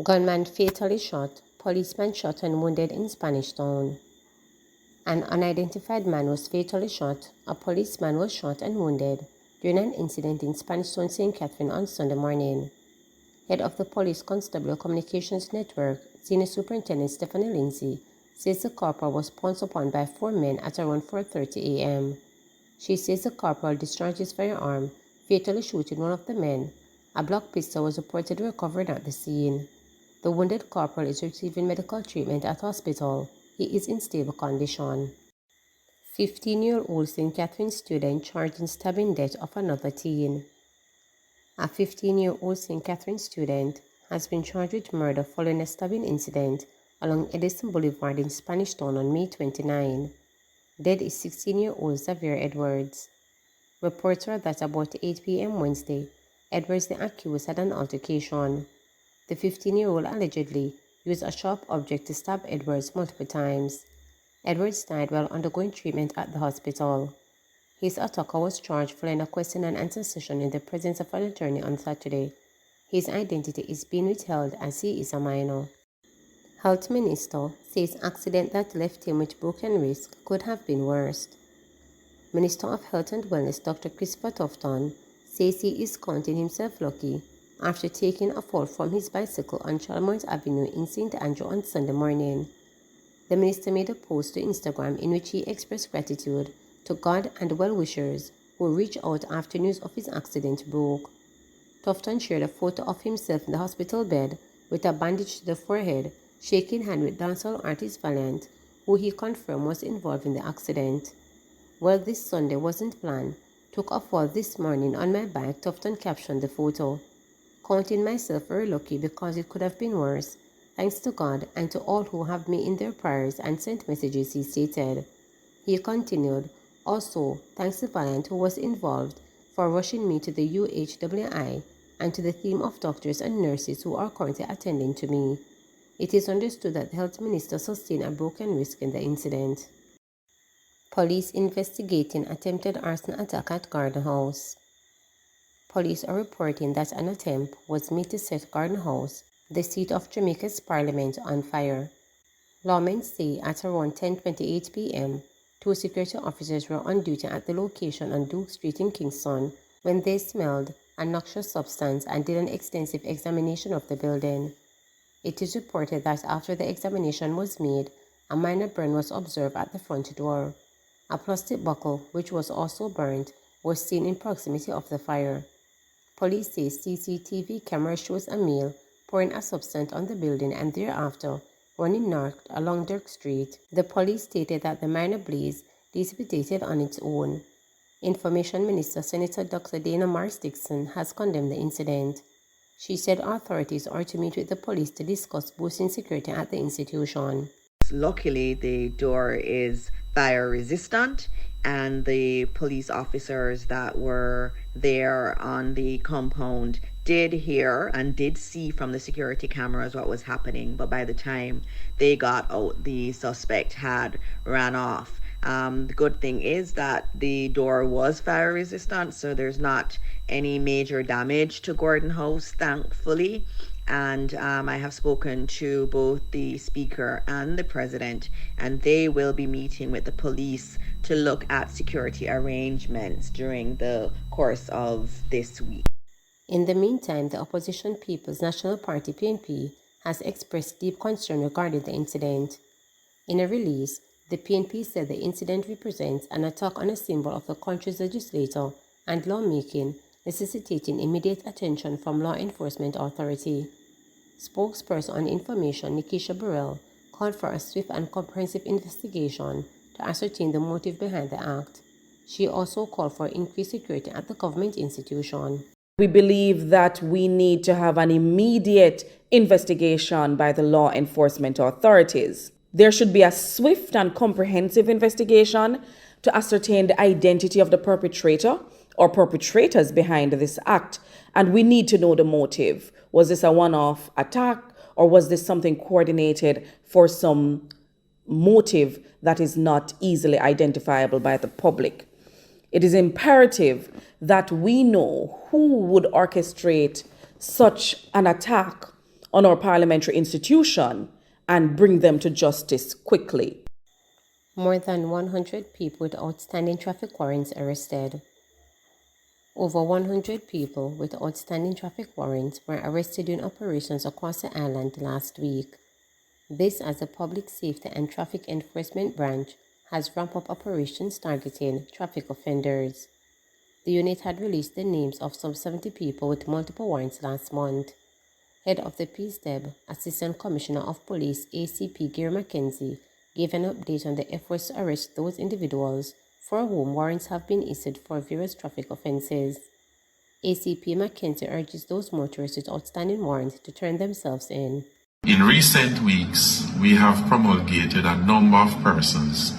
Gunman fatally shot, policeman shot and wounded in Spanish Town. An unidentified man was fatally shot, a policeman was shot and wounded during an incident in Spanish Town, St. Catherine on Sunday morning. Head of the Police Constable Communications Network, Senior Superintendent Stephanie Lindsay, says the corporal was pounced upon by 4 men at around 4:30 a.m. She says the corporal discharged his firearm, fatally shooting one of the men. A Glock pistol was reportedly recovered at the scene. The wounded corporal is receiving medical treatment at hospital. He is in stable condition. 15-year-old St. Catherine student charged in stabbing death of another teen. A 15-year-old St. Catherine student has been charged with murder following a stabbing incident along Edison Boulevard in Spanish Town on May 29. Dead is 16-year-old Xavier Edwards. Reports are that about 8 p.m. Wednesday, Edwards the accused had an altercation. The 15-year-old allegedly used a sharp object to stab Edwards multiple times. Edwards died while undergoing treatment at the hospital. His attacker was charged following a question and answer session in the presence of an attorney on Saturday. His identity is being withheld as he is a minor. Health Minister says accident that left him with broken wrist could have been worse. Minister of Health and Wellness Dr. Christopher Tufton says he is counting himself lucky after taking a fall from his bicycle on Chalmers Avenue in St. Andrew on Sunday morning. The minister made a post to Instagram in which he expressed gratitude to God and well-wishers who reached out after news of his accident broke. Tufton shared a photo of himself in the hospital bed with a bandage to the forehead, shaking hand with dancehall artist Valiant, who he confirmed was involved in the accident. Well, this Sunday wasn't planned. Took a fall this morning on my bike, Tufton captioned the photo. Counting myself very lucky because it could have been worse. Thanks to God and to all who have me in their prayers and sent messages, he stated. He continued, also, thanks to Valiant who was involved for rushing me to the UHWI and to the team of doctors and nurses who are currently attending to me. It is understood that the health minister sustained a broken wrist in the incident. Police investigating attempted arson attack at Garden House. Police are reporting that an attempt was made to set Garden House, the seat of Jamaica's parliament, on fire. Lawmen say at around 10:28 p.m., 2 security officers were on duty at the location on Duke Street in Kingston when they smelled a noxious substance and did an extensive examination of the building. It is reported that after the examination was made, a minor burn was observed at the front door. A plastic bottle, which was also burnt, was seen in proximity of the fire. Police say CCTV camera shows a male pouring a substance on the building and thereafter running north along Dirk Street. The police stated that the minor blaze dissipated on its own. Information Minister Senator Dr. Dana Marsh-Dixon has condemned the incident. She said authorities are to meet with the police to discuss boosting security at the institution. Luckily, the door is fire resistant, and the police officers that were there on the compound did hear and did see from the security cameras what was happening, but by the time they got out, the suspect had ran off. The good thing is that the door was fire resistant, so there's not any major damage to Gordon House, thankfully. And I have spoken to both the speaker and the president, and they will be meeting with the police to look at security arrangements during the course of this week. In the meantime, the opposition People's National Party (PNP) has expressed deep concern regarding the incident. In a release, the PNP said the incident represents an attack on a symbol of the country's legislature and lawmaking, necessitating immediate attention from law enforcement authority. Spokesperson on information Nikisha Burrell called for a swift and comprehensive investigation to ascertain the motive behind the act. She also called for increased security at the government institution. We believe that we need to have an immediate investigation by the law enforcement authorities. There should be a swift and comprehensive investigation to ascertain the identity of the perpetrator or perpetrators behind this act, and we need to know the motive. Was this a one-off attack, or was this something coordinated for some motive that is not easily identifiable by the public. It is imperative that we know who would orchestrate such an attack on our parliamentary institution and bring them to justice quickly. More than 100 people with outstanding traffic warrants arrested. Over 100 people with outstanding traffic warrants were arrested during operations across the island last week. This as the Public Safety and Traffic Enforcement Branch has ramped up operations targeting traffic offenders. The unit had released the names of some 70 people with multiple warrants last month. Head of the PSTEB, Assistant Commissioner of Police ACP Gary McKenzie, gave an update on the efforts to arrest those individuals for whom warrants have been issued for various traffic offences. ACP McKenzie urges those motorists with outstanding warrants to turn themselves in. In recent weeks, we have promulgated a number of persons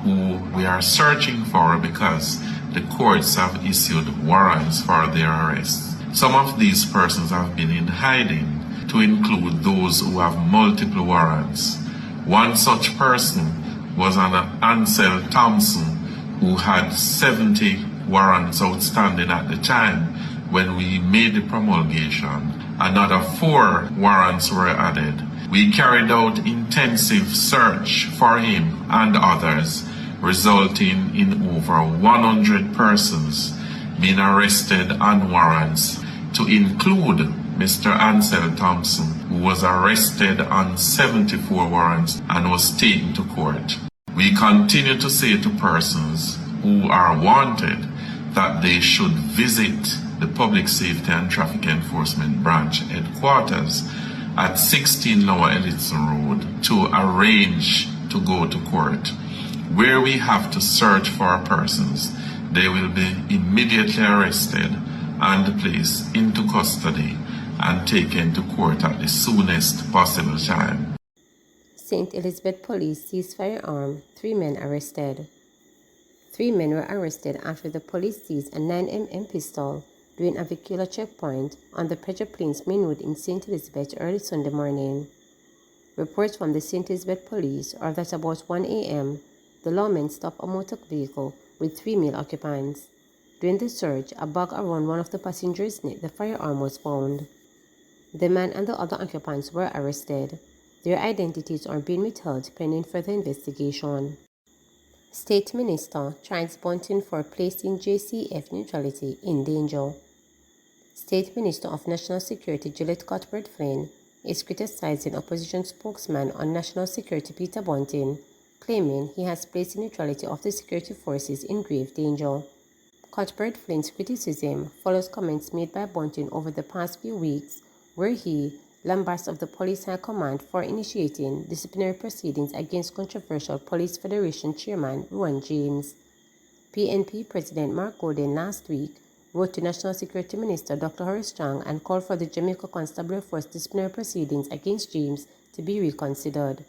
who we are searching for because the courts have issued warrants for their arrests. Some of these persons have been in hiding, to include those who have multiple warrants. One such person was an Ansel Thompson, who had 70 warrants outstanding at the time when we made the promulgation. Another 4 warrants were added. We carried out intensive search for him and others, resulting in over 100 persons being arrested on warrants, to include Mr. Ansel Thompson, who was arrested on 74 warrants and was taken to court. We continue to say to persons who are wanted that they should visit the Public Safety and Traffic Enforcement Branch headquarters at 16 Lower Ellison Road to arrange to go to court. Where we have to search for persons, they will be immediately arrested and placed into custody and taken to court at the soonest possible time. St. Elizabeth Police seized firearm, 3 men arrested. 3 men were arrested after the police seized a 9mm pistol during a vehicular checkpoint on the Pedro Plains Main Road in St. Elizabeth early Sunday morning. Reports from the St. Elizabeth Police are that about 1 a.m., the lawmen stopped a motor vehicle with 3 male occupants. During the search, a bag around one of the passengers' neck, the firearm was found. The man and the other occupants were arrested. Their identities are being withheld pending further investigation. State Minister tries Bunting for placing JCF neutrality in danger. State Minister of National Security Gillette Cuthbert-Flynn is criticizing opposition spokesman on national security Peter Bunting, claiming he has placed the neutrality of the security forces in grave danger. Cuthbert-Flynn's criticism follows comments made by Bunting over the past few weeks, where he lambasted of the Police High Command for initiating disciplinary proceedings against controversial Police Federation Chairman Ruan James. PNP President Mark Gordon last week wrote to National Security Minister Dr. Horace Strang and called for the Jamaica Constabulary Force disciplinary proceedings against James to be reconsidered.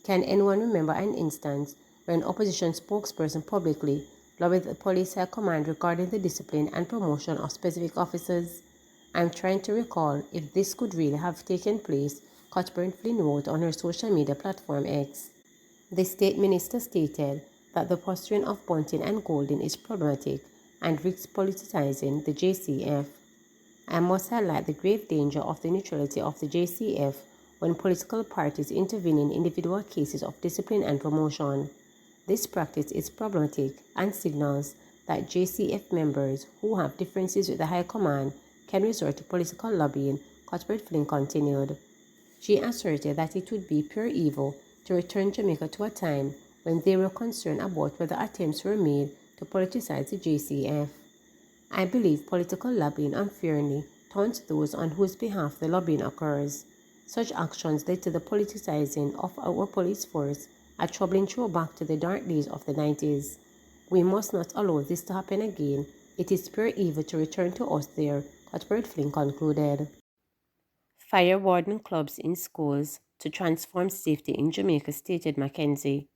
Can anyone remember an instance where an opposition spokesperson publicly lobbied the Police High Command regarding the discipline and promotion of specific officers? I'm trying to recall if this could really have taken place, Cuthbert-Flynn wrote on her social media platform X. The state minister stated that the posturing of Bunting and Golden is problematic and risks politicizing the JCF. I must highlight the grave danger of the neutrality of the JCF when political parties intervene in individual cases of discipline and promotion. This practice is problematic and signals that JCF members who have differences with the High Command can resort to political lobbying, Cuthbert-Flynn continued. She asserted that it would be pure evil to return Jamaica to a time when they were concerned about whether attempts were made to politicize the JCF. I believe political lobbying unfairly taunts those on whose behalf the lobbying occurs. Such actions led to the politicizing of our police force, a troubling throwback to the dark days of the 90s. We must not allow this to happen again. It is pure evil to return to us there, Cuthbert-Flynn concluded. Fire warden clubs in schools to transform safety in Jamaica, stated McKenzie.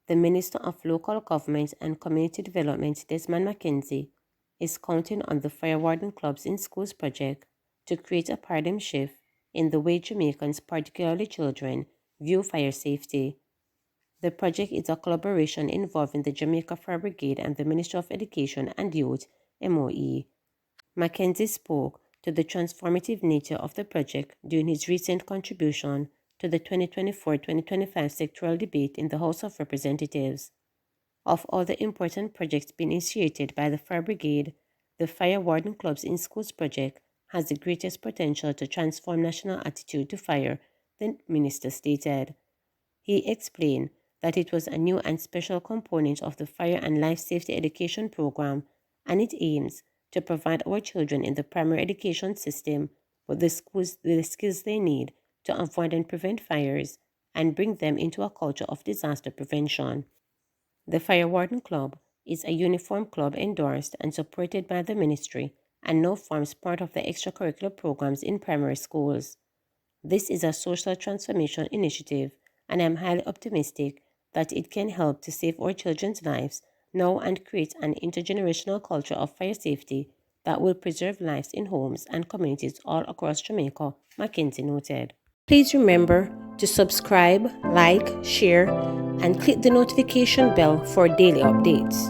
The Minister of Local Government and Community Development, Desmond McKenzie, is counting on the Fire Warden Clubs in Schools project to create a paradigm shift in the way Jamaicans, particularly children, view fire safety. The project is a collaboration involving the Jamaica Fire Brigade and the Ministry of Education and Youth, MOE. Mackenzie spoke to the transformative nature of the project during his recent contribution to the 2024-2025 sectoral debate in the House of Representatives. Of all the important projects being initiated by the Fire Brigade, the Fire Warden Clubs in Schools project has the greatest potential to transform national attitude to fire, the minister stated. He explained that it was a new and special component of the Fire and Life Safety Education Program, and it aims to provide our children in the primary education system with the skills they need to avoid and prevent fires and bring them into a culture of disaster prevention. The Fire Warden Club is a uniform club endorsed and supported by the ministry and now forms part of the extracurricular programs in primary schools. This is a social transformation initiative, and I am highly optimistic that it can help to save our children's lives now and create an intergenerational culture of fire safety that will preserve lives in homes and communities all across Jamaica, Mackenzie noted. Please remember to subscribe, like, share, and click the notification bell for daily updates.